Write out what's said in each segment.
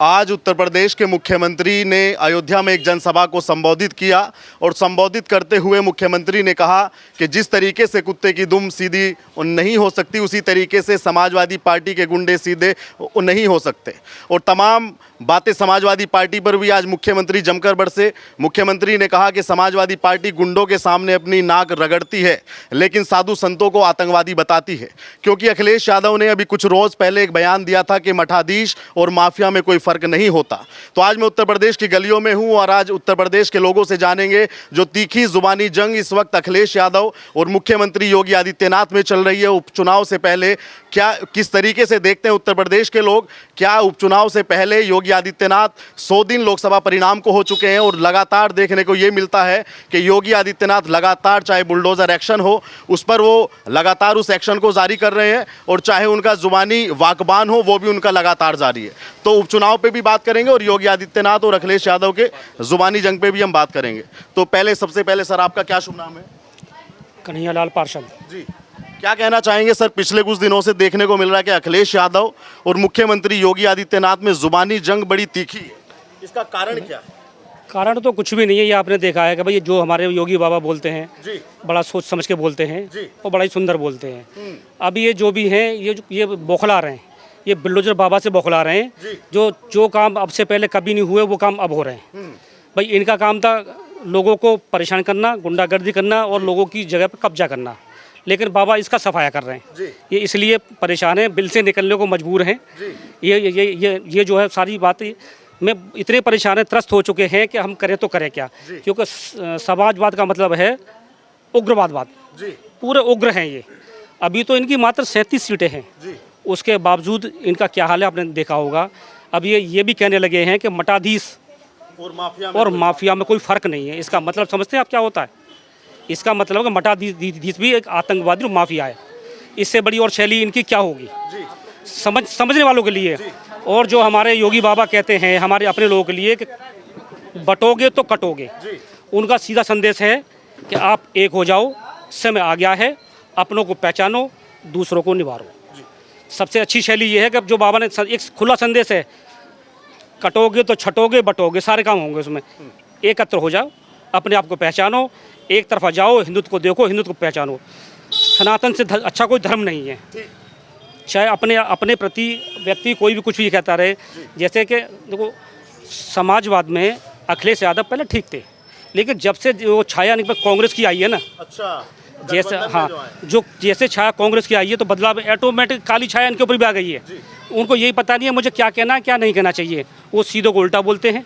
आज उत्तर प्रदेश के मुख्यमंत्री ने अयोध्या में एक जनसभा को संबोधित किया और संबोधित करते हुए मुख्यमंत्री ने कहा कि जिस तरीके से कुत्ते की दुम सीधी नहीं हो सकती, उसी तरीके से समाजवादी पार्टी के गुंडे सीधे नहीं हो सकते। और तमाम बातें समाजवादी पार्टी पर भी आज मुख्यमंत्री जमकर बरसे। मुख्यमंत्री ने कहा कि समाजवादी पार्टी गुंडों के सामने अपनी नाक रगड़ती है, लेकिन साधु संतों को आतंकवादी बताती है। क्योंकि अखिलेश यादव ने अभी कुछ रोज़ पहले एक बयान दिया था कि मठाधीश और माफिया में कोई फर्क नहीं होता। तो आज मैं उत्तर प्रदेश की गलियों में हूं और आज उत्तर प्रदेश के लोगों से जानेंगे जो तीखी जुबानी जंग इस वक्त अखिलेश यादव और मुख्यमंत्री योगी आदित्यनाथ में चल रही है। उपचुनाव से पहले क्या किस तरीके से देखते हैं उत्तर प्रदेश के लोग, क्या उपचुनाव से पहले योगी आदित्यनाथ 100 दिन लोकसभा परिणाम को हो चुके हैं और लगातार देखने को ये मिलता है कि योगी आदित्यनाथ लगातार, चाहे बुलडोजर एक्शन हो उस पर वो लगातार उस एक्शन को जारी कर रहे हैं, और चाहे उनका जुबानी वाकबान हो वो भी उनका लगातार जारी है। तो उपचुनाव पे भी बात करेंगे और योगी आदित्यनाथ और अखिलेश यादव के जुबानी जंग पे भी हम बात करेंगे। तो सबसे पहले सर, आपका क्या शुभ नाम है? कन्हैयालाल पार्षद जी, क्या कहना चाहेंगे सर? पिछले कुछ दिनों से देखने को मिल रहा है कि अखिलेश यादव और मुख्यमंत्री योगी आदित्यनाथ में जुबानी जंग बड़ी तीखी है, इसका कारण क्या है? कारण तो कुछ भी नहीं है। ये आपने देखा है कि भाई जो हमारे योगी बाबा बोलते हैं जी, बड़ा सोच समझ के बोलते हैं जी, और बड़ा ही सुंदर बोलते हैं। अब ये जो भी हैं ये बौखला रहे हैं, ये बुलडोजर बाबा से बौखला रहे हैं। जो काम अब से पहले कभी नहीं हुए वो काम अब हो रहे हैं। भाई इनका काम था लोगों को परेशान करना, गुंडागर्दी करना और लोगों की जगह पर कब्जा करना, लेकिन बाबा इसका सफाया कर रहे हैं। ये इसलिए परेशान हैं, बिल से निकलने को मजबूर हैं। ये जो है सारी बातें में इतने परेशान हैं, त्रस्त हो चुके हैं कि हम करें तो करें क्या, क्योंकि समाजवाद का मतलब है उग्रवादवाद। पूरे उग्र हैं ये। अभी तो इनकी मात्र 37 सीटें हैं, उसके बावजूद इनका क्या हाल है आपने देखा होगा। अब ये भी कहने लगे हैं कि मठाधीश और माफिया में कोई फर्क नहीं है। इसका मतलब समझते हैं आप क्या होता है? इसका मतलब है मठाधीश भी एक आतंकवादी और माफिया है। इससे बड़ी और शैली इनकी क्या होगी समझने वालों के लिए। और जो हमारे योगी बाबा कहते हैं हमारे अपने लोगों के लिए कि बटोगे तो कटोगे, उनका सीधा संदेश है कि आप एक हो जाओ, समय आ गया है, अपनों को पहचानो, दूसरों को निवारो। सबसे अच्छी शैली ये है कि जो बाबा ने एक खुला संदेश है, कटोगे तो छटोगे, बटोगे, सारे काम होंगे उसमें। एकत्र हो जाओ, अपने आप को पहचानो, एक तरफा जाओ, हिंदुत्व को देखो, हिंदुत्व को पहचानो। सनातन से अच्छा कोई धर्म नहीं है। चाहे अपने प्रति व्यक्ति कोई भी कुछ भी कहता रहे। जैसे कि देखो, समाजवाद में अखिलेश यादव पहले ठीक थे, लेकिन जब से वो छाया कांग्रेस की आई है ना, अच्छा, जैसे जो जैसे छाया कांग्रेस की आई है तो बदलाव ऑटोमेटिक काली छाया इनके ऊपर भी आ गई है। उनको यही पता नहीं है मुझे क्या कहना है क्या नहीं कहना चाहिए। वो सीधे को उल्टा बोलते हैं,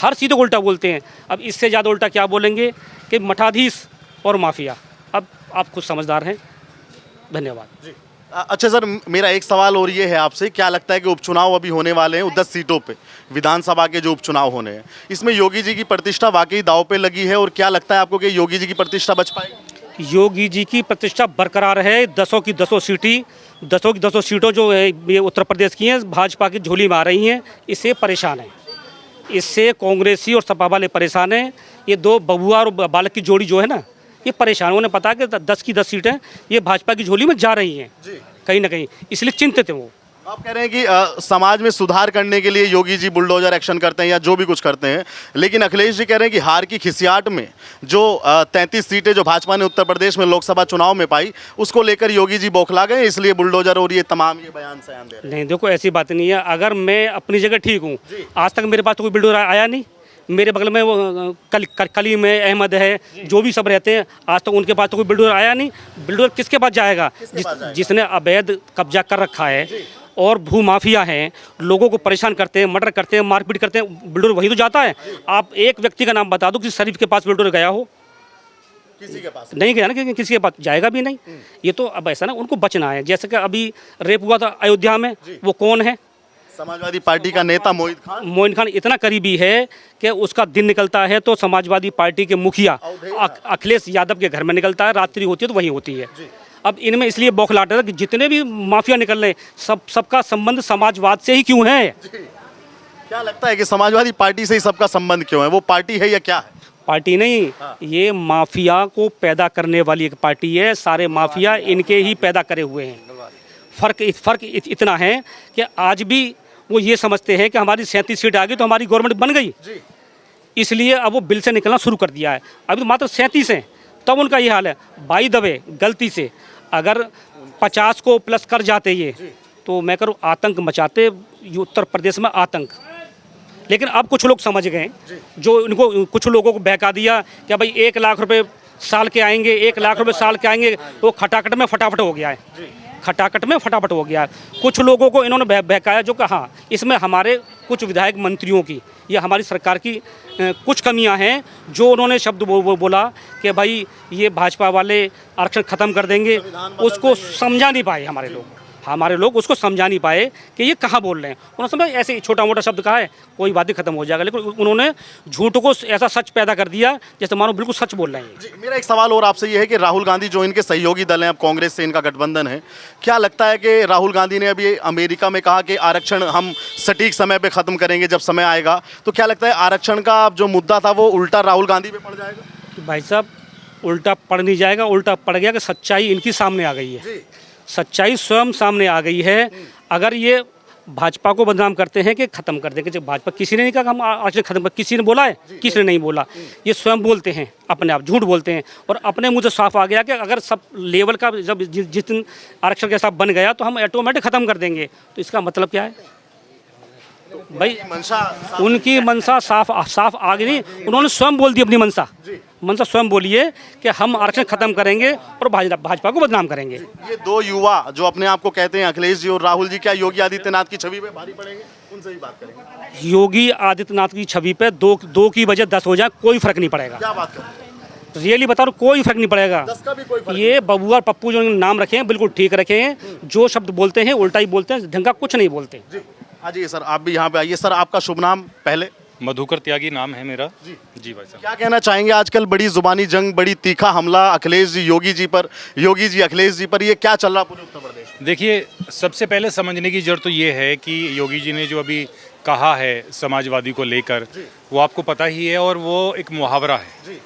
हर सीधे को उल्टा बोलते हैं। अब इससे ज़्यादा उल्टा क्या बोलेंगे कि मठाधीश और माफिया। अब आप खुद समझदार हैं। धन्यवाद जी। अच्छा सर, मेरा एक सवाल और ये है आपसे, क्या लगता है कि उपचुनाव अभी होने वाले हैं 10 सीटों पे, विधानसभा के जो उपचुनाव होने हैं, इसमें योगी जी की प्रतिष्ठा वाकई दांव पे लगी है? और क्या लगता है आपको कि योगी जी की प्रतिष्ठा बच पाएगी? योगी जी की प्रतिष्ठा बरकरार है। 10 की 10 सीटों जो है ये उत्तर प्रदेश की हैं, भाजपा की झोली में आ रही हैं। इससे परेशान है, इससे कांग्रेसी और सपा वाले परेशान हैं। ये दो बबुआ और बालक की जोड़ी जो है ना, ये परेशान। उन्हें पता है कि 10 की 10 सीटें ये भाजपा की झोली में जा रही हैं कहीं ना कहीं, इसलिए चिंतित हैं वो। आप कह रहे हैं कि समाज में सुधार करने के लिए योगी जी बुलडोजर एक्शन करते हैं या जो भी कुछ करते हैं, लेकिन अखिलेश जी कह रहे हैं कि हार की खिसियाट में जो 33 सीटें जो भाजपा ने उत्तर प्रदेश में लोकसभा चुनाव में पाई, उसको लेकर योगी जी बौखला गए, इसलिए बुलडोजर और ये तमाम ये बयान सयान दे रहे हैं। नहीं, देखो ऐसी बात नहीं है। अगर मैं अपनी जगह ठीक हूँ, आज तक मेरे पास तो कोई बुलडोजर आया नहीं। मेरे बगल में वो कलीम है, अहमद है, जो भी सब रहते हैं, आज तक उनके पास तो कोई बिल्डर आया नहीं। बिल्डर किसके पास जाएगा? जिसने अवैध कब्जा कर रखा है और भू माफिया हैं, लोगों को परेशान करते हैं, मर्डर करते हैं, मारपीट करते हैं, बिल्डर वहीं तो जाता है। आप एक व्यक्ति का नाम बता दो कि शरीफ के पास बिल्डर गया हो? किसी के पास नहीं गया ना, क्योंकि किसी के पास जाएगा भी नहीं। ये तो अब ऐसा ना, उनको बचना है। जैसे कि अभी रेप हुआ था अयोध्या में, वो कौन है? समाजवादी पार्टी का नेता मोइन खान इतना करीबी है कि उसका दिन निकलता है तो समाजवादी पार्टी के मुखिया अखिलेश यादव के घर में निकलता है, रात्रि होती है तो वहीं होती है। अब इनमें इसलिए बौखलाहट है कि जितने भी माफिया निकल रहे हैं सबका संबंध समाजवाद से ही क्यों है? क्या लगता है कि समाजवादी पार्टी से ही सबका संबंध क्यों है? वो पार्टी है या क्या है? पार्टी नहीं, ये माफिया को पैदा करने वाली एक पार्टी है। सारे माफिया इनके ही पैदा करे हुए हैं। फर्क इतना है कि आज भी वो ये समझते हैं कि हमारी 37 सीट आ गई तो हमारी गवर्नमेंट बन गई, इसलिए अब वो बिल से निकलना शुरू कर दिया है। अभी तो मात्र 37 हैं, तब उनका ये हाल है। बाई द वे, गलती से अगर 50 को प्लस कर जाते ये, तो मैं करूँ आतंक मचाते ये उत्तर प्रदेश में आतंक। लेकिन अब कुछ लोग समझ गए, जो इनको कुछ लोगों को बहका दिया कि भाई 1 लाख रुपए साल के आएंगे, 1 लाख रुपए साल के आएंगे, वो खटाखट में फटाफट हो गया है, खटाखट में फटाफट हो गया है। कुछ लोगों को इन्होंने बहकाया जो कि हाँ, इसमें हमारे कुछ विधायक मंत्रियों की या हमारी सरकार की कुछ कमियां हैं, जो उन्होंने शब्द बोला कि भाई ये भाजपा वाले आरक्षण ख़त्म कर देंगे, उसको समझा नहीं पाए हमारे लोग उसको समझा नहीं पाए कि ये कहाँ बोल रहे हैं। उन्होंने समझा ऐसे ही छोटा मोटा शब्द कहा है, कोई बात ही खत्म हो जाएगा, लेकिन उन्होंने झूठ को ऐसा सच पैदा कर दिया जैसे मानो बिल्कुल सच बोल रहे हैं। जी, मेरा एक सवाल और आपसे ये है कि राहुल गांधी जो इनके सहयोगी दल हैं, अब कांग्रेस से इनका गठबंधन है, क्या लगता है कि राहुल गांधी ने अभी अमेरिका में कहा कि आरक्षण हम सटीक समय पर ख़त्म करेंगे जब समय आएगा, तो क्या लगता है आरक्षण का जो मुद्दा था वो उल्टा राहुल गांधी पे पड़ जाएगा? भाई साहब, उल्टा पड़ नहीं जाएगा, उल्टा पड़ गया कि सच्चाई इनकी सामने आ गई है, सच्चाई स्वयं सामने आ गई है। अगर ये भाजपा को बदनाम करते हैं कि ख़त्म कर देंगे, जब भाजपा किसी ने नहीं कहा कि हम आरक्षण खत्म कर, किसी ने बोला है? किसी ने नहीं बोला। ये स्वयं बोलते हैं, अपने आप झूठ बोलते हैं, और अपने मुँह से साफ आ गया कि अगर सब लेवल का जब जिस दिन आरक्षण के हिसाब बन गया तो हम ऑटोमेटिक ख़त्म कर देंगे। तो इसका मतलब क्या है भाई? उनकी मंशा साफ आ गई नहीं, उन्होंने स्वयं बोल दी अपनी मंशा स्वयं बोली है कि हम आरक्षण खत्म करेंगे और भाजपा को बदनाम करेंगे। ये दो युवा जो अपने आप को कहते हैं अखिलेश जी और राहुल जी, क्या योगी आदित्यनाथ की छवि पे भारी पड़ेंगे? उनसे भी बात करेंगे। योगी आदित्यनाथ की छवि पे दो की वजह 10 हो जाए, कोई फर्क नहीं पड़ेगा। क्या बात कर रहे हैं? रियली बता रहा हूं, कोई फर्क नहीं पड़ेगा। 10 का भी कोई फर्क ये बबुआ और पप्पू जो नाम रखे हैं बिल्कुल ठीक रखे हैं, जो शब्द बोलते हैं उल्टा ही बोलते हैं, ढंग का कुछ नहीं बोलते। जी सर, आप भी यहाँ पे आइए। सर, आपका शुभ नाम पहले? मधुकर त्यागी नाम है मेरा। जी भाई साहब, क्या कहना चाहेंगे? आजकल बड़ी जुबानी जंग, बड़ी तीखा हमला अखिलेश जी योगी जी पर, योगी जी अखिलेश जी पर, ये क्या चल रहा पूरे उत्तर प्रदेश में? देखिए, सबसे पहले समझने की जरूरत तो ये है कि योगी जी ने जो अभी कहा है समाजवादी को लेकर, वो आपको पता ही है, और वो एक मुहावरा है,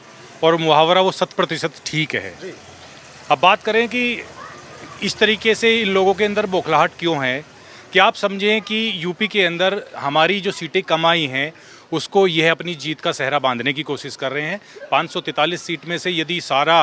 और मुहावरा वो 100% ठीक है। अब बात करें कि इस तरीके से इन लोगों के अंदर बौखलाहट क्यों है, कि आप समझें कि यूपी के अंदर हमारी जो सीटें कम आई हैं उसको यह अपनी जीत का सेहरा बांधने की कोशिश कर रहे हैं। 543 सीट में से यदि सारा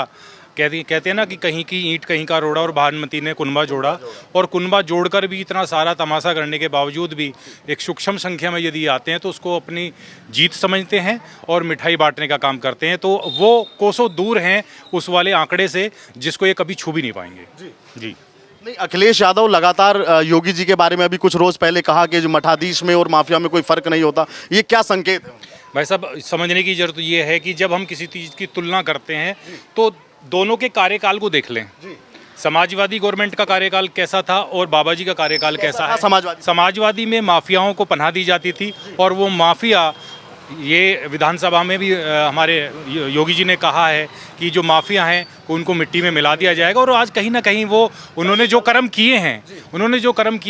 कहते हैं ना कि कहीं की ईंट कहीं का रोड़ा, और भानुमति ने कुनबा जोड़ा, और कुनबा जोड़कर भी इतना सारा तमाशा करने के बावजूद भी एक सूक्ष्म संख्या में यदि आते हैं तो उसको अपनी जीत समझते हैं और मिठाई बांटने का काम करते हैं। तो वो कोसों दूर हैं उस वाले आंकड़े से जिसको ये कभी छू भी नहीं पाएंगे। जी नहीं, अखिलेश यादव लगातार योगी जी के बारे में अभी कुछ रोज पहले कहा कि जो मठाधीश में और माफिया में कोई फर्क नहीं होता, ये क्या संकेत है? भाई साहब, समझने की जरूरत ये है कि जब हम किसी चीज़ की तुलना करते हैं तो दोनों के कार्यकाल को देख लें। समाजवादी गवर्नमेंट का कार्यकाल कैसा था और बाबा जी का कार्यकाल कैसा है। समाजवादी में माफियाओं को पनाह दी जाती थी, और वो माफिया, ये विधानसभा में भी हमारे योगी जी ने कहा है कि जो माफिया हैं उनको मिट्टी में मिला दिया जाएगा, और आज कहीं ना कहीं वो उन्होंने जो कर्म किए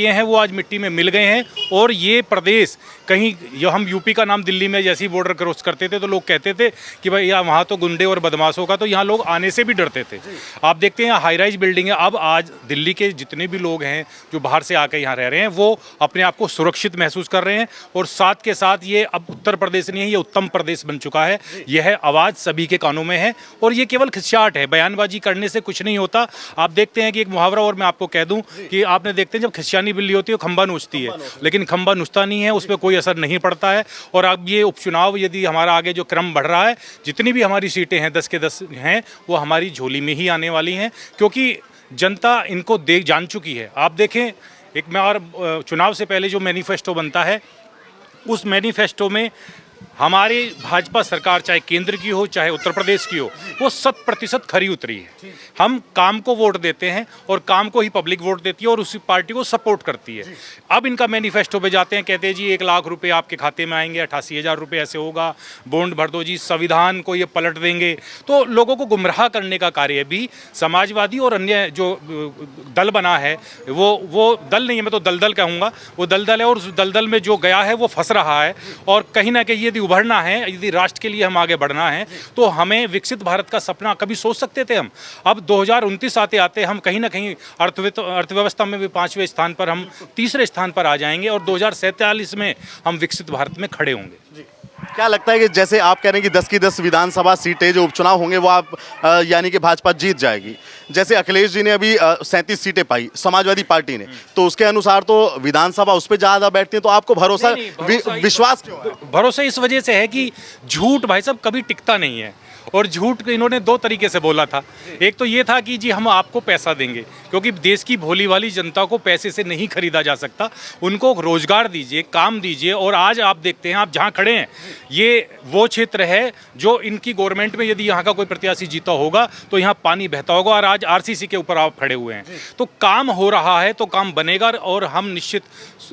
हैं वो आज मिट्टी में मिल गए हैं। और ये प्रदेश कहीं, जो हम यूपी का नाम दिल्ली में जैसे ही बॉर्डर क्रॉस करते थे तो लोग कहते थे कि भाई यहाँ वहाँ तो गुंडे और बदमाशों का, तो यहाँ लोग आने से भी डरते थे। आप देखते हैं हाई राइज बिल्डिंग है, अब आज दिल्ली के जितने भी लोग हैं जो बाहर से आकर यहाँ रह रहे हैं वो अपने आप को सुरक्षित महसूस कर रहे हैं, और साथ के साथ ये अब उत्तर प्रदेश नहीं है, ये उत्तम प्रदेश बन चुका है। यह आवाज़ सभी के कानों में है, और ये केवल खिस्साहट है, बयानबाजी करने से कुछ नहीं होता। आप देखते हैं कि एक मुहावरा और मैं आपको कह दूं कि आपने देखते हैं जब खिस्सानी बिल्ली होती है वो खंबा नोचती है, लेकिन खंबा नुचता नहीं है, उस पर कोई असर नहीं पड़ता है। और अब ये उपचुनाव यदि हमारा आगे जो क्रम बढ़ रहा है, जितनी भी हमारी सीटें हैं 10 के 10 हैं, वो हमारी झोली में ही आने वाली हैं, क्योंकि जनता इनको जान चुकी है। आप देखें, एक मैं और चुनाव से पहले जो मैनिफेस्टो बनता है, उस मैनिफेस्टो में हमारी भाजपा सरकार चाहे केंद्र की हो चाहे उत्तर प्रदेश की हो, वो 100% खरी उतरी है। हम काम को वोट देते हैं और काम को ही पब्लिक वोट देती है और उसी पार्टी को सपोर्ट करती है। अब इनका मैनिफेस्टो पे जाते हैं, कहते हैं जी 1 लाख रुपए आपके खाते में आएंगे, 88,000 रुपये ऐसे होगा, बॉन्ड भर दो जी, संविधान को ये पलट देंगे। तो लोगों को गुमराह करने का कार्य भी समाजवादी और अन्य जो दल बना है, वो दल नहीं है, मैं तो दलदल कहूँगा, वो दलदल है, और उस दलदल में जो गया है वो फंस रहा है। और कहीं ना कहीं यदि उभरना है, यदि राष्ट्र के लिए हम आगे बढ़ना है, तो हमें विकसित भारत का सपना कभी सोच सकते थे हम? अब 2029 आते आते हम कहीं ना कहीं अर्थव्यवस्था में भी 5वें स्थान पर, हम 3रे स्थान पर आ जाएंगे और 2047 में हम विकसित भारत में खड़े होंगे। क्या लगता है कि जैसे आप कह रहे हैं कि 10 की 10 विधानसभा सीटें जो उपचुनाव होंगे वो आप यानी कि भाजपा जीत जाएगी, जैसे अखिलेश जी ने अभी 37 सीटें पाई समाजवादी पार्टी ने, तो उसके अनुसार तो विधानसभा उस पर ज़्यादा बैठती है, तो आपको भरोसा, विश्वास क्यों है? भरोसा इस वजह से है कि झूठ भाई साहब कभी टिकता नहीं है, और झूठ इन्होंने 2 तरीके से बोला था। एक तो ये था कि जी हम आपको पैसा देंगे, क्योंकि देश की भोली भाली जनता को पैसे से नहीं खरीदा जा सकता, उनको रोजगार दीजिए, काम दीजिए। और आज आप देखते हैं, आप जहां खड़े हैं ये वो क्षेत्र है जो इनकी गवर्नमेंट में यदि यहाँ का कोई प्रत्याशी जीता होगा तो यहाँ पानी बहता होगा, और आज आरसीसी के ऊपर आप खड़े हुए हैं। तो काम हो रहा है तो काम बनेगा, और हम निश्चित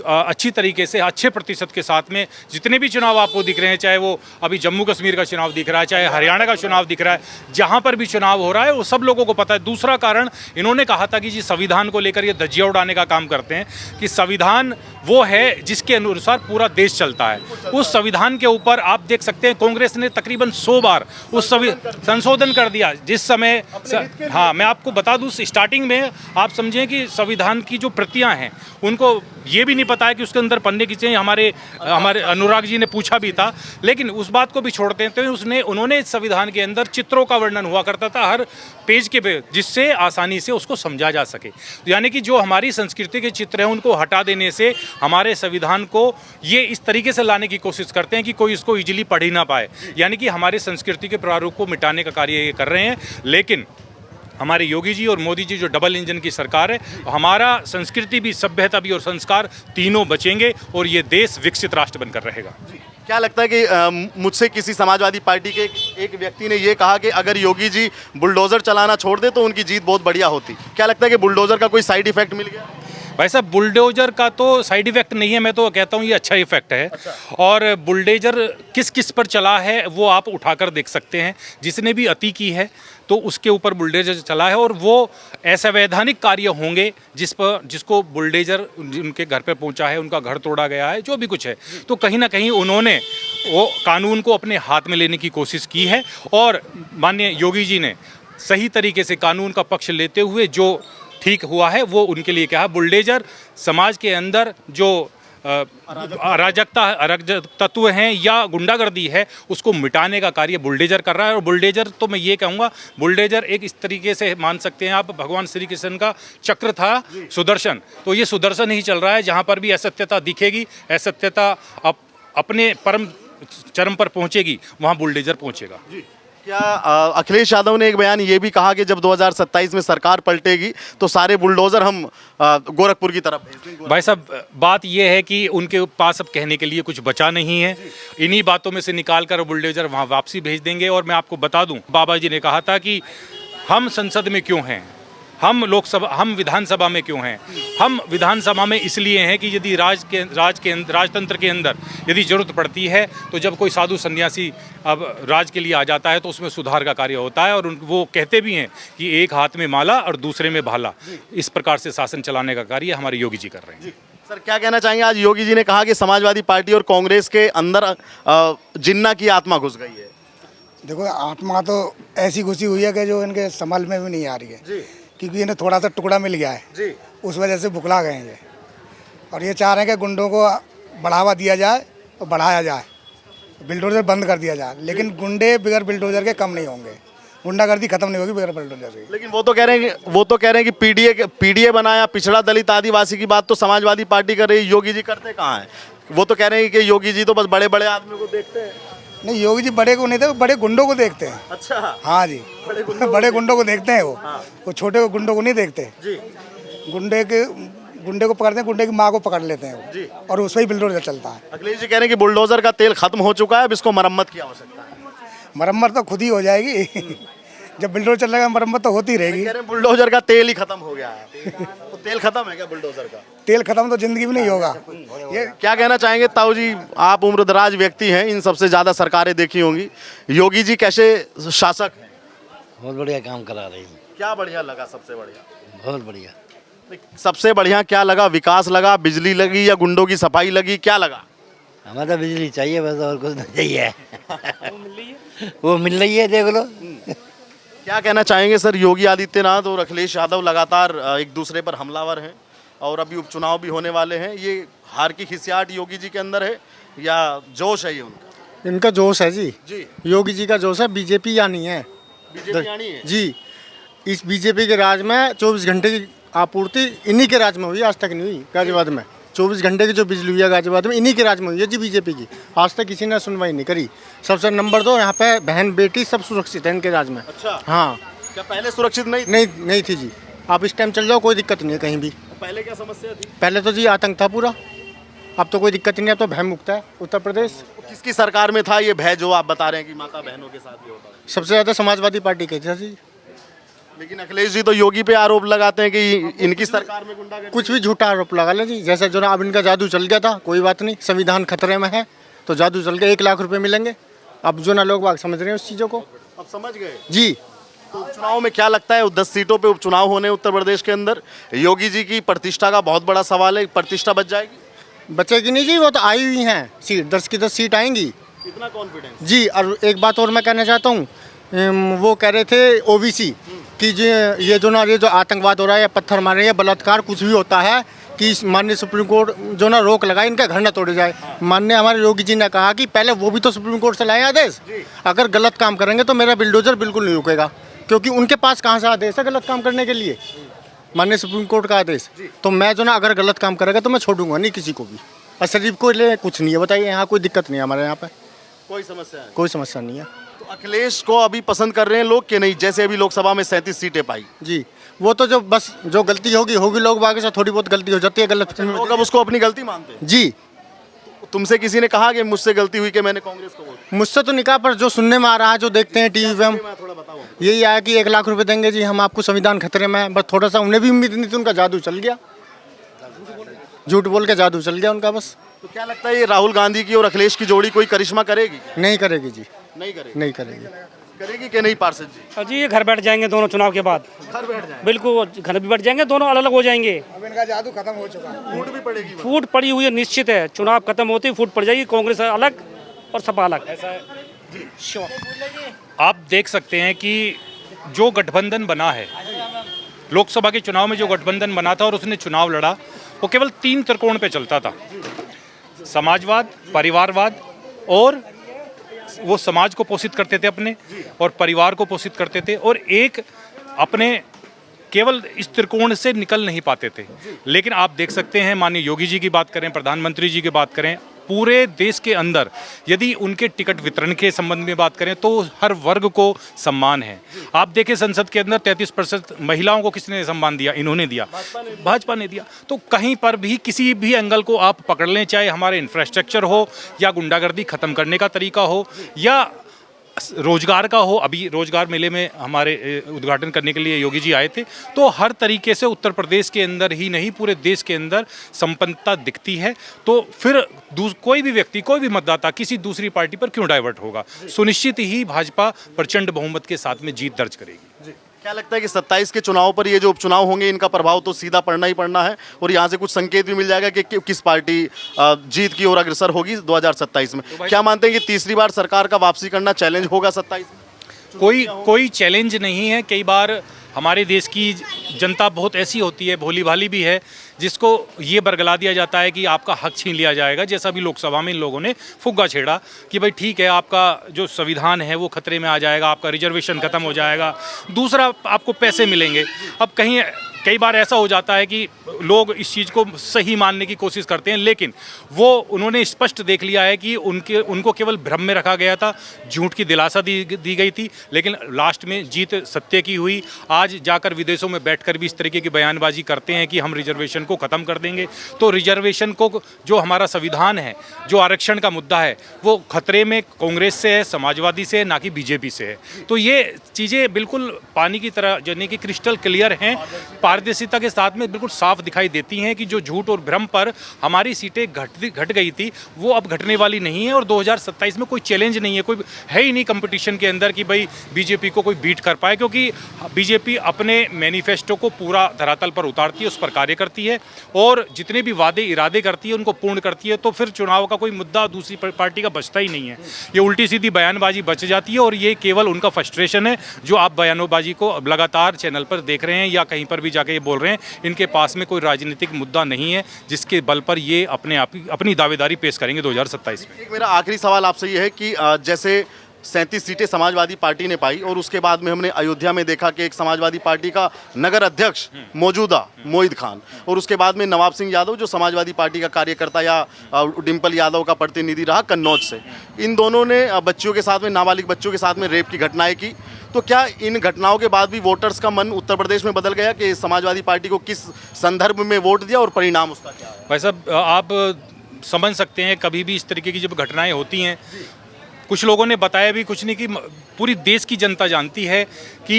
अच्छी तरीके से, अच्छे प्रतिशत के साथ में जितने भी चुनाव आपको दिख रहे हैं, चाहे वो अभी जम्मू कश्मीर का चुनाव दिख रहा है, चाहे हरियाणा का चुनाव दिख रहा है, जहां पर भी चुनाव हो रहा है वो सब लोगों को पता है। दूसरा कारण, इन्होंने कहा था कि जी संविधान को लेकर ये धज्जियां उड़ाने का काम करते हैं कि संविधान वो है जिसके अनुसार पूरा देश चलता है। उस संविधान के ऊपर आप देख सकते हैं कांग्रेस ने तकरीबन 100 बार उस संशोधन कर दिया। जिस समय हाँ, मैं आपको बता दूं, स्टार्टिंग में आप समझें कि संविधान की जो प्रतियां हैं उनको ये भी नहीं पता है कि उसके अंदर पन्ने की चाहिए। हमारे अनुराग जी ने पूछा भी था, लेकिन उस बात को भी छोड़ते हैं तो उन्होंने संविधान के अंदर चित्रों का वर्णन हुआ करता था हर पेज के पे, जिससे आसानी से उसको समझा जा सके। तो यानी कि जो हमारी संस्कृति के चित्र हैं उनको हटा देने से हमारे संविधान को ये इस तरीके से लाने की कोशिश करते हैं कि कोई इसको इजीली पढ़ ही ना पाए, यानी कि हमारे संस्कृति के प्रारूप को मिटाने का कार्य ये कर रहे हैं। लेकिन हमारे योगी जी और मोदी जी जो डबल इंजन की सरकार है, हमारा संस्कृति भी, सभ्यता भी और संस्कार तीनों बचेंगे और ये देश विकसित राष्ट्र बनकर रहेगा। क्या लगता है कि मुझसे किसी समाजवादी पार्टी के एक व्यक्ति ने ये कहा कि अगर योगी जी बुलडोजर चलाना छोड़ दे तो उनकी जीत बहुत बढ़िया होती? क्या लगता है कि बुलडोजर का कोई साइड इफेक्ट मिल गया? भाई साहब, बुलडोजर का तो साइड इफेक्ट नहीं है, मैं तो कहता हूँ ये अच्छा इफेक्ट है। और बुलडोजर किस किस पर चला है वो आप उठाकर देख सकते हैं। जिसने भी अति की है तो उसके ऊपर बुलडोजर चला है, और वो असंवैधानिक कार्य होंगे जिसको बुलडोजर उनके घर पे पहुंचा है, उनका घर तोड़ा गया है, जो भी कुछ है, तो कहीं ना कहीं उन्होंने वो कानून को अपने हाथ में लेने की कोशिश की है। और माननीय योगी जी ने सही तरीके से कानून का पक्ष लेते हुए जो ठीक हुआ है वो उनके लिए कहा। बुलडोजर समाज के अंदर जो अराजक तत्व हैं या गुंडागर्दी है उसको मिटाने का कार्य बुलडोजर कर रहा है। और बुलडोजर तो मैं ये कहूँगा, बुलडोजर एक इस तरीके से मान सकते हैं आप, भगवान श्री कृष्ण का चक्र था सुदर्शन, तो ये सुदर्शन ही चल रहा है। जहाँ पर भी असत्यता दिखेगी, असत्यता अपने परम चरम पर पहुँचेगी, वहाँ बुलडोजर पहुँचेगा। क्या अखिलेश यादव ने एक बयान ये भी कहा कि जब 2027 में सरकार पलटेगी तो सारे बुलडोजर हम गोरखपुर की तरफ भेज देंगे? भाई साहब, बात यह है कि उनके पास अब कहने के लिए कुछ बचा नहीं है। इन्हीं बातों में से निकाल कर बुलडोजर वहाँ वापसी भेज देंगे। और मैं आपको बता दूं, बाबा जी ने कहा था कि हम संसद में क्यों हैं, हम विधानसभा में क्यों हैं? हम विधानसभा में इसलिए हैं कि यदि राजतंत्र के अंदर यदि जरूरत पड़ती है तो जब कोई साधु सन्यासी अब राज के लिए आ जाता है तो उसमें सुधार का कार्य होता है। और वो कहते भी हैं कि एक हाथ में माला और दूसरे में भाला, इस प्रकार से शासन चलाने का कार्य हमारे योगी जी कर रहे हैं। सर, क्या कहना चाहेंगे? आज योगी जी ने कहा कि समाजवादी पार्टी और कांग्रेस के अंदर जिन्ना की आत्मा घुस गई है। देखो, आत्मा तो ऐसी घुसी हुई है कि जो इनके संभल में भी नहीं आ रही है, क्योंकि इन्हें थोड़ा सा टुकड़ा मिल गया है जी। उस वजह से बुखला गए हैं ये, और ये चाह रहे हैं कि गुंडों को बढ़ावा दिया जाए और बढ़ाया जाए, बिल्डोजर बंद कर दिया जाए। लेकिन गुंडे बगैर बिल्डोजर के कम नहीं होंगे, गुंडागर्दी खत्म नहीं होगी बगैर बिल्डोजर के। लेकिन वो तो कह रहे हैं कि पीडीए बनाया, पिछड़ा दलित आदिवासी की बात तो समाजवादी पार्टी कर रही है, योगी जी करते कहाँ हैं? वो तो कह रहे हैं कि योगी जी तो बस बड़े बड़े आदमी को देखते हैं। नहीं, योगी जी बड़े को नहीं देखते, बड़े गुंडों को देखते हैं। अच्छा, हाँ जी, बड़े गुंडों को देखते हैं वो छोटे गुंडों को नहीं देखते जी। गुंडे को पकड़ते हैं, गुंडे की माँ को पकड़ लेते हैं जी, और उस पर ही बुलडोजर चलता है। अखिलेश जी कह रहे हैं कि बुलडोजर का तेल खत्म हो चुका है, अब इसको मरम्मत की आवश्यकता है। मरम्मत तो खुद ही हो जाएगी जब बिल्डोजर चलेगा मरम्मत तो होती रहेगी। कह रहे हैं बुलडोजर का तेल ही खत्म हो गया है। तो तेल खत्म है क्या बुलडोजर का? तेल खत्म तो जिंदगी में नहीं होगा। ये क्या कहना चाहेंगे ताऊ जी? आप उम्रदराज व्यक्ति हैं, इन सबसे ज्यादा सरकारें देखी होंगी, योगी जी कैसे शासक हैं? बहुत बढ़िया काम करा रही हूँ। क्या बढ़िया लगा? सबसे बढ़िया? बहुत बढ़िया। सबसे बढ़िया क्या लगा? विकास लगा, बिजली लगी, या गुंडों की सफाई लगी? क्या लगा? हमें तो बिजली चाहिए बस, और कुछ नहीं चाहिए। वो मिल रही है, देख लो। क्या कहना चाहेंगे सर, योगी आदित्यनाथ और अखिलेश यादव लगातार एक दूसरे पर हमलावर हैं और अभी उपचुनाव भी होने वाले हैं, ये हार की खिसियाट योगी जी के अंदर है या जोश है ये उनका? इनका जोश है जी, जी योगी जी का जोश है। बीजेपी आनी है बीजेपी आनी है जी। इस बीजेपी के राज में 24 घंटे की आपूर्ति इन्हीं के राज में हुई, आज तक नहीं हुई। गाजियाबाद में 24 घंटे की जो बिजली हुई है गाजियाबाद में, इन्हीं के राज में हुई है जी बीजेपी की। आज तक किसी ने सुनवाई नहीं करी। सबसे नंबर 2 यहाँ पे बहन बेटी सब सुरक्षित है इनके राज में। अच्छा, हाँ, क्या पहले सुरक्षित नहीं? नहीं थी जी। आप इस टाइम चल जाओ, कोई दिक्कत नहीं है कहीं भी। पहले क्या समस्या थी? पहले तो जी आतंक था पूरा, अब तो कोई दिक्कत नहीं है, अब तो भय मुक्त है उत्तर प्रदेश। किसकी सरकार में था ये भय जो आप बता रहे हैं कि माता बहनों के साथ भी होता है? सबसे ज़्यादा समाजवादी पार्टी की थी जी। लेकिन अखिलेश जी तो योगी पे आरोप लगाते हैं कि इनकी सरकार में गुंडागर्दी। कुछ भी झूठा आरोप लगा ले जी। जैसे जो ना अब इनका जादू चल गया था, कोई बात नहीं, संविधान खतरे में है तो जादू चल गया, 1 लाख रुपए मिलेंगे। अब जो ना लोग बाग समझ रहे हैं उस चीज़ों को। अब समझ गए जी। तो उपचुनाव में क्या लगता है, 10 सीटों पे उपचुनाव होने उत्तर प्रदेश के अंदर, योगी जी की प्रतिष्ठा का बहुत बड़ा सवाल है, प्रतिष्ठा बच जाएगी? बचेगी नहीं जी, वो तो आई हुई हैं सीट, 10 की 10 सीट आएंगी इतना कॉन्फिडेंस? जी। और एक बात और मैं कहना चाहता हूँ, वो कह रहे थे ओबीसी कि ये जो आतंकवाद हो रहा है या पत्थर मार रहे हैं, बलात्कार कुछ भी होता है कि माननीय सुप्रीम कोर्ट जो ना रोक लगाए, इनका घर न तोड़े जाए। माननीय हमारे योगी जी ने कहा कि पहले वो भी तो सुप्रीम कोर्ट से लाए आदेश, अगर गलत काम करेंगे तो मेरा बिल्डोजर बिल्कुल नहीं रुकेगा, क्योंकि उनके पास कहाँ से आदेश है गलत काम करने के लिए, माननीय सुप्रीम कोर्ट का आदेश। तो मैं जो ना अगर गलत काम करेगा तो मैं छोड़ूंगा नहीं किसी को भी। और शरीफ को ले कुछ नहीं है, बताइए, यहाँ कोई दिक्कत नहीं है हमारे यहाँ पे, कोई समस्या है? कोई समस्या नहीं है। तो अखिलेश को अभी पसंद कर रहे हैं लोग कि नहीं? जैसे अभी लोकसभा में 37 सीटें पाई, जी, वो तो जो बस जो गलती होगी लोग बाकी से थोड़ी बहुत गलती हो जाती है, गलत लोग अब उसको अपनी गलती मानते हैं। जी। तुमसे किसी ने कहा कि मुझसे गलती हुई कि मैंने कांग्रेस को वोट? मुझसे तो निकाह, पर जो सुनने में आ रहा है, जो देखते हैं टीवी पे हम, मैं थोड़ा बताऊं। यही आया कि 1 लाख रुपए देंगे जी हम आपको, संविधान खतरे में है। बस थोड़ा सा उन्हें भी उम्मीद नहीं थी, उनका जादू चल गया, झूठ बोल के जादू चल गया उनका बस। तो क्या लगता है ये राहुल गांधी की और अखिलेश की जोड़ी कोई करिश्मा करेगी? नहीं करेगी जी, नहीं करेगी। नहीं करेगी। करेगी कि नहीं पार्षद जी? जी ये घर बैठ जाएंगे दोनों चुनाव के बाद, घर बैठ जाए, बिल्कुल घर भी बैठ जाएंगे, दोनों अलग अलग हो जाएंगे। अब इनका जादू खत्म हो चुका है। फूट भी पड़ेगी। फूट पड़ी हुई है, निश्चित है। चुनाव खत्म होते ही फूट पड़ जाएगी, कांग्रेस अलग और सपा अलग। आप देख सकते हैं कि जो गठबंधन बना है, लोकसभा के चुनाव में जो गठबंधन बना था और उसने चुनाव लड़ा, वो केवल 3 त्रिकोण पे चलता था, समाजवाद, परिवारवाद, और वो समाज को पोषित करते थे अपने और परिवार को पोषित करते थे, और एक अपने केवल इस त्रिकोण से निकल नहीं पाते थे। लेकिन आप देख सकते हैं, माननीय योगी जी की बात करें, प्रधानमंत्री जी की बात करें, पूरे देश के अंदर यदि उनके टिकट वितरण के संबंध में बात करें तो हर वर्ग को सम्मान है। आप देखें संसद के अंदर 33% महिलाओं को किसने सम्मान दिया? इन्होंने दिया, भाजपा ने दिया। तो कहीं पर भी किसी भी एंगल को आप पकड़ लें, चाहे हमारे इंफ्रास्ट्रक्चर हो या गुंडागर्दी खत्म करने का तरीका हो या रोजगार का हो। अभी रोजगार मेले में हमारे उद्घाटन करने के लिए योगी जी आए थे, तो हर तरीके से उत्तर प्रदेश के अंदर ही नहीं पूरे देश के अंदर संपन्नता दिखती है। तो फिर कोई भी व्यक्ति, कोई भी मतदाता किसी दूसरी पार्टी पर क्यों डाइवर्ट होगा? सुनिश्चित ही भाजपा प्रचंड बहुमत के साथ में जीत दर्ज करेगी। क्या लगता है कि 27 के चुनाव पर ये जो उपचुनाव होंगे, इनका प्रभाव तो सीधा पड़ना ही पड़ना है और यहाँ से कुछ संकेत भी मिल जाएगा कि किस पार्टी जीत की ओर अग्रसर होगी 2027 में? क्या मानते हैं कि तीसरी बार सरकार का वापसी करना चैलेंज होगा 27 में? कोई चैलेंज नहीं है। कई बार हमारे देश की जनता बहुत ऐसी होती है, भोली भाली भी है, जिसको ये बरगला दिया जाता है कि आपका हक छीन लिया जाएगा। जैसा भी लोकसभा में इन लोगों ने फुग्गा छेड़ा कि भाई ठीक है, आपका जो संविधान है वो खतरे में आ जाएगा, आपका रिजर्वेशन खत्म हो जाएगा, दूसरा आपको पैसे मिलेंगे। अब कई बार ऐसा हो जाता है कि लोग इस चीज़ को सही मानने की कोशिश करते हैं, लेकिन वो उन्होंने स्पष्ट देख लिया है कि उनको केवल भ्रम में रखा गया था, झूठ की दिलासा दी गई थी, लेकिन लास्ट में जीत सत्य की हुई। आज जाकर विदेशों में बैठकर भी इस तरीके की बयानबाजी करते हैं कि हम रिजर्वेशन को ख़त्म कर देंगे। तो रिजर्वेशन को, जो हमारा संविधान है, जो आरक्षण का मुद्दा है, वो खतरे में कांग्रेस से है, समाजवादी से है, ना कि बीजेपी से है। तो ये चीज़ें बिल्कुल पानी की तरह यानी कि क्रिस्टल क्लियर हैं, पारदर्शिता के साथ में बिल्कुल साफ दिखाई देती हैं कि जो झूठ और भ्रम पर हमारी सीटें घट गई थी वो अब घटने वाली नहीं है। और 2027 में कोई चैलेंज नहीं है, कोई है ही नहीं कंपटीशन के अंदर कि भाई बीजेपी को कोई बीट कर पाए, क्योंकि बीजेपी अपने मैनिफेस्टो मैनिफेस्टो को पूरा धरातल पर उतारती है, उस पर कार्य करती है और जितने भी वादे इरादे करती है उनको पूर्ण करती है, तो फिर चुनाव का कोई मुद्दा दूसरी पार्टी का बचता ही नहीं है। ये उल्टी सीधी बयानबाजी बच जाती है और ये केवल उनका फ्रस्ट्रेशन है जो आप बयानबाजी को लगातार चैनल पर देख रहे हैं या कहीं पर भी जाके ये बोल रहे हैं। इनके पास में कोई राजनीतिक मुद्दा नहीं है जिसके बल पर ये अपनी दावेदारी पेश करेंगे 2027 में। एक मेरा आखिरी सवाल आपसे ये है कि जैसे 37 सीटें समाजवादी पार्टी ने पाई और उसके बाद में हमने अयोध्या में देखा कि एक समाजवादी पार्टी का नगर अध्यक्ष मौजूदा मोहित खान और उसके बाद में नवाब सिंह यादव जो समाजवादी पार्टी का कार्यकर्ता या डिम्पल यादव का प्रतिनिधि रहा कन्नौज से, इन दोनों ने बच्चियों के साथ में, नाबालिग बच्चों के साथ में रेप की घटनाएं की। तो क्या इन घटनाओं के बाद भी वोटर्स का मन उत्तर प्रदेश में बदल गया कि समाजवादी पार्टी को किस संदर्भ में वोट दिया और परिणाम उसका क्या है? भाई साहब, आप समझ सकते हैं कभी भी इस तरीके की जब घटनाएं होती हैं, कुछ लोगों ने बताया भी कुछ नहीं कि पूरी देश की जनता जानती है कि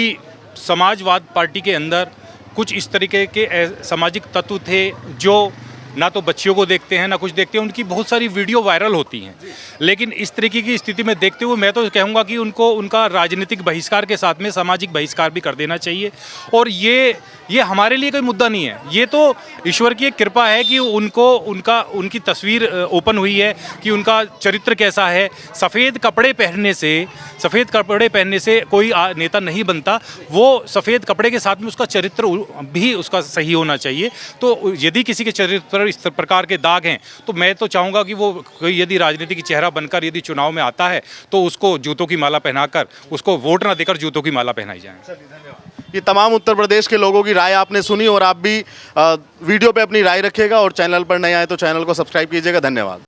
समाजवाद पार्टी के अंदर कुछ इस तरीके के सामाजिक तत्व थे जो ना तो बच्चियों को देखते हैं ना कुछ देखते हैं। उनकी बहुत सारी वीडियो वायरल होती हैं, लेकिन इस तरीके की स्थिति में देखते हुए मैं तो कहूँगा कि उनको उनका राजनीतिक बहिष्कार के साथ में सामाजिक बहिष्कार भी कर देना चाहिए। और ये हमारे लिए कोई मुद्दा नहीं है, ये तो ईश्वर की एक कृपा है कि उनकी तस्वीर ओपन हुई है कि उनका चरित्र कैसा है। सफ़ेद कपड़े पहनने से कोई नेता नहीं बनता, वो सफ़ेद कपड़े के साथ में उसका चरित्र भी उसका सही होना चाहिए। तो यदि किसी के चरित्र पर इस प्रकार के दाग हैं तो मैं तो चाहूँगा कि वो कोई यदि राजनीतिक चेहरा बनकर यदि चुनाव में आता है तो उसको जूतों की माला पहनाकर, उसको वोट ना देकर जूतों की माला पहनाई जाए। ये तमाम उत्तर प्रदेश के लोगों की राय आपने सुनी और आप भी वीडियो पे अपनी राय रखिएगा और चैनल पर नए आए तो चैनल को सब्सक्राइब कीजिएगा। धन्यवाद।